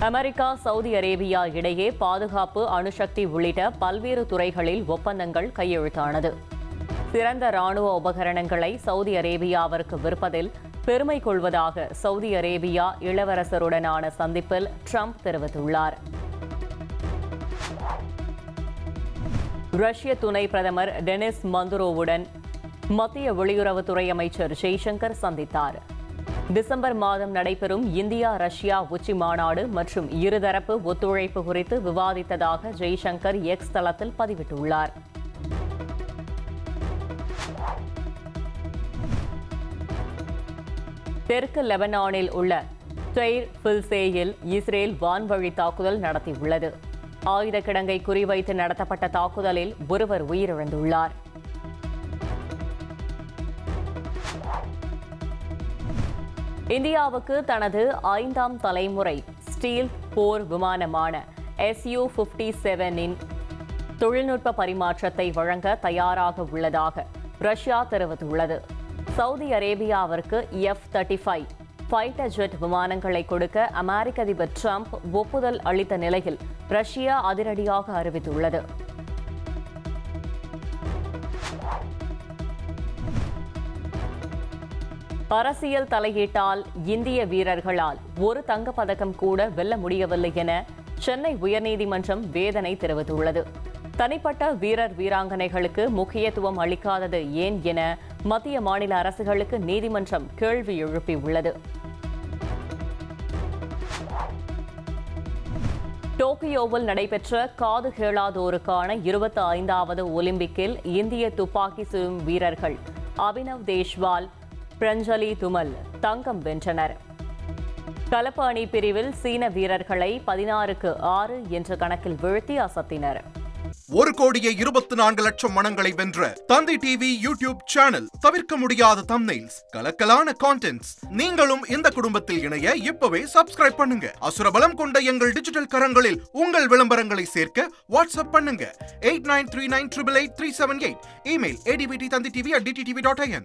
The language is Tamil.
அமெரிக்கா, சவுதி அரேபியா இடையே பாதுகாப்பு, அணுசக்தி உள்ளிட்ட பல்வேறு துறைகளில் ஒப்பந்தங்கள் கையெழுத்தானது. சிறந்த ராணுவ உபகரணங்களை சவுதி அரேபியாவிற்கு விற்பதில் பெருமை கொள்வதாக சவுதி அரேபியா இளவரசருடனான சந்திப்பில் ட்ரம்ப் தெரிவித்துள்ளார். ரஷ்ய துணை பிரதமர் டெனிஸ் மந்துரோவுடன் மத்திய வெளியுறவுத்துறை அமைச்சர் ஜெய்சங்கர் சந்தித்தார். டிசம்பர் மாதம் நடைபெறும் இந்தியா ரஷ்யா உச்சி மாநாடு மற்றும் இருதரப்பு ஒத்துழைப்பு குறித்து விவாதித்ததாக ஜெய்சங்கர் எக்ஸ் தளத்தில் பதிவிட்டுள்ளார். தெற்கு லெபனானில் உள்ள டெய்ர் பில்சேயில் இஸ்ரேல் வான்வழி தாக்குதல் நடத்தியுள்ளது. ஆயுத கிடங்கை குறிவைத்து நடத்தப்பட்ட தாக்குதலில் ஒருவர் உயிரிழந்துள்ளார். இந்தியாவுக்கு தனது 5ஆம் தலைமுறை ஸ்டீல் போர் விமானமான Su-57இன் தொழில்நுட்ப பரிமாற்றத்தை வழங்க தயாராக உள்ளதாக ரஷ்யா தெரிவித்துள்ளது. சவுதி அரேபியாவிற்கு F-35 ஃபைட்டர் ஜெட் விமானங்களை கொடுக்க அமெரிக்க அதிபர் ட்ரம்ப் ஒப்புதல் அளித்த நிலையில் ரஷ்யா அதிரடியாக அறிவித்துள்ளது. அரசியல் தலையீட்டால் இந்திய வீரர்களால் ஒரு தங்கப்பதக்கம் கூட வெல்ல முடியவில்லை என சென்னை உயர்நீதிமன்றம் வேதனை தெரிவித்துள்ளது. தனிப்பட்ட வீரர் வீராங்கனைகளுக்கு முக்கியத்துவம் அளிக்காதது ஏன் என மத்திய மாநில அரசுகளுக்கு நீதிமன்றம் கேள்வி எழுப்பியுள்ளது. டோக்கியோவில் நடைபெற்ற காது கேளாதோருக்கான 25வது ஒலிம்பிக்கில் இந்திய துப்பாக்கி சுடும் வீரர்கள் அபினவ் தேஷ்வால், பிரஞ்சலி துமல் தங்கம் வென்றனர். கலப்பு அணி பிரிவில் சீன வீரர்களை 16-6 என்ற கணக்கில் வீழ்த்தி அசத்தினர். 1,24,00,000 மனங்களை வென்ற தந்தி டிவி யூடியூப் சேனல். தவிர்க்க முடியாத தம்ப்நெயில்ஸ், கலக்கலான கான்டென்ட்ஸ். நீங்களும் இந்த குடும்பத்தில் இணைய இப்பவே சப்ஸ்கிரைப் பண்ணுங்க. அசுரபலம் கொண்ட எங்கள் டிஜிட்டல் கரங்களில் உங்கள் விளம்பரங்களை சேர்க்க வாட்ஸ்அப் பண்ணுங்க. 8939888378. Email advtthanditv@dttv.in.